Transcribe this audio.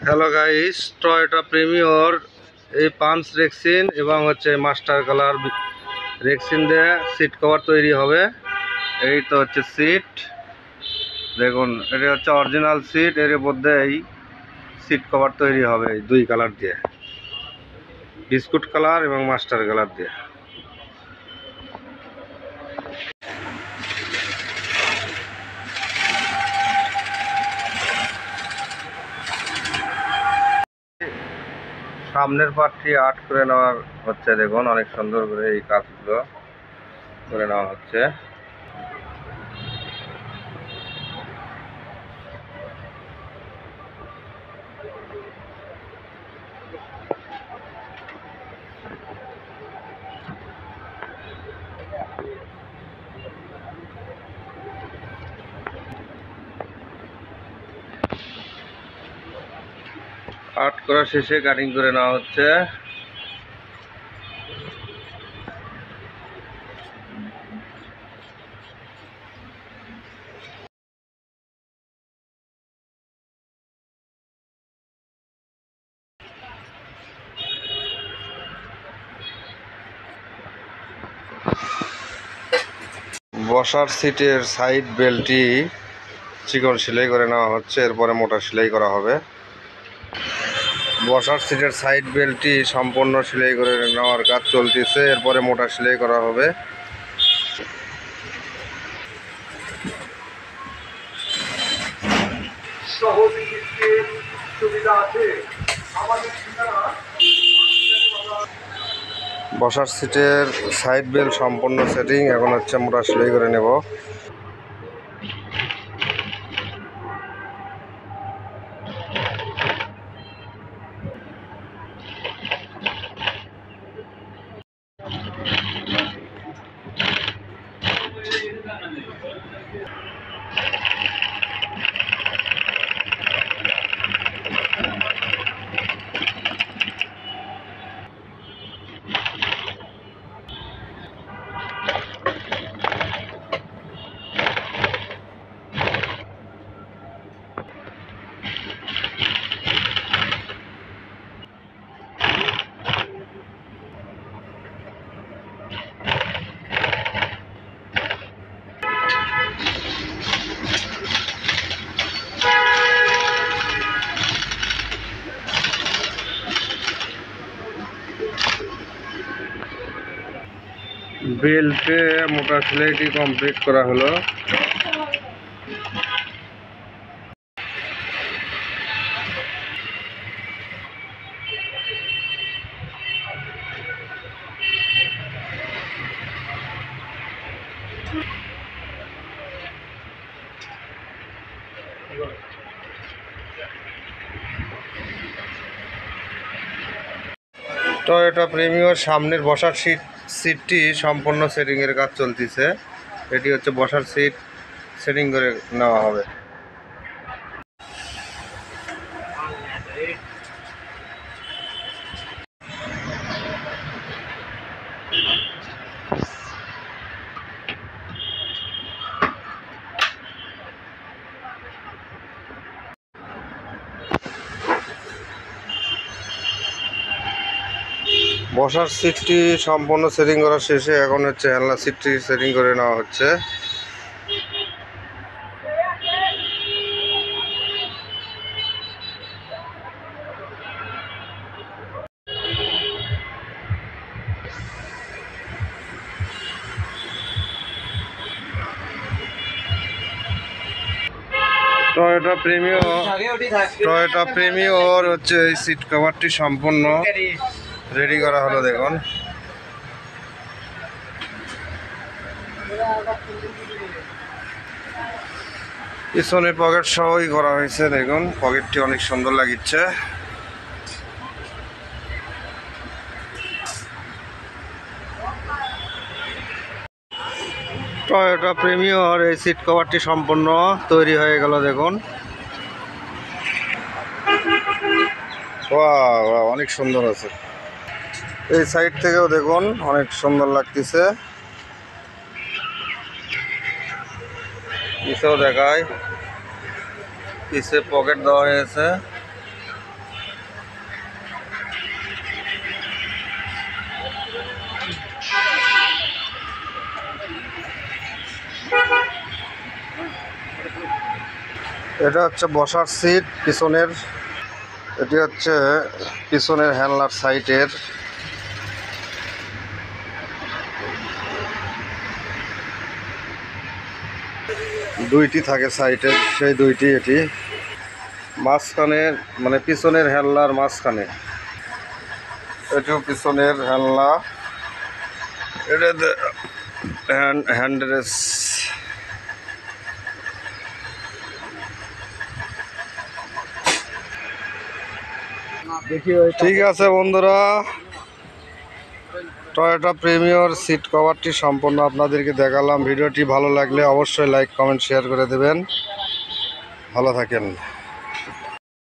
Hello guys, Toyota premier এই punch rexine এবং master colour rexine দিয়ে সিট কভার তৈরি হবে। এই তো সিট, দেখুন এটা অরিজিনাল সিট। এর মধ্যে এই সিট কভার তৈরি হবে এই দুই কালার দিয়ে, বিস্কুট কালার এবং মাস্টার কালার দিয়ে। সামনের পার্টটি আর্ট করে নেওয়া হচ্ছে, দেখুন অনেক সুন্দর করে এই কাজগুলো করে নেওয়া হচ্ছে। আর্ট করা শেষে কাটিং করে নেওয়া হচ্ছে। বসার সিটের সাইড বেল্টটি চিকন সেলাই করে নেওয়া হচ্ছে, এরপরে মোটা সেলাই করা হবে। বসার সিটের সাইড বেল্টটি সম্পূর্ণ সেলাই করে নেওয়ার কাজ চলতেছে, এরপরে মোটা সেলাই করা হবে। বসার সিটের সাইড বেল্ট সম্পূর্ণ সেটিং, এখন মোটা সেলাই করে নেব। বেল্টে মোটা সেলাইটি কমপ্লিট করা হলো। টয়োটা প্রিমিয়র সামনের বসার সিটটি সম্পূর্ণ সেটিংয়ের কাজ চলতেছে। এটি বসার সিট সেটিং করে নেওয়া হবে। বসার সিটটি সম্পূর্ণ সেটিং করা শেষে এখন হেলনা সিটটি সেটিং করে নেওয়া হচ্ছে। টয়োটা প্রিমিয়র এই সিট কভারটি সম্পূর্ণ রেডি করা হলো, দেখুন। পিছনে পকেট সহই করা হয়েছে, দেখুন পকেটটি অনেক সুন্দর লাগছে। টয়োটা প্রিমিয়র এই সিট কভারটি সম্পূর্ণ তৈরি হয়ে গেল, দেখুন। ওয়াও, অনেক সুন্দর আছে। এই সাইড থেকেও দেখুন অনেক সুন্দর লাগতেছে। পিছেও দেখায়, পিছে পকেট দেওয়া হয়েছে। এটা হচ্ছে বসার সিট পিছনের, এটি হচ্ছে পিছনের হ্যান্ডলার সাইডের। দুইটি থাকে সাইডের, সেই দুইটি। এটি মাঝখানে মানে পিছনের হ্যান্ডলার মাঝখানে, এটিও পিছনের হ্যান্ডলা। এটা হ্যান্ডরেস। ঠিক আছে বন্ধুরা, টয়োটা প্রিমিয়র সিট কভারটি সম্পূর্ণ আপনাদেরকে দেখালাম। ভিডিওটি ভালো লাগলে অবশ্যই লাইক কমেন্ট শেয়ার করে দেবেন। ভালো থাকেন।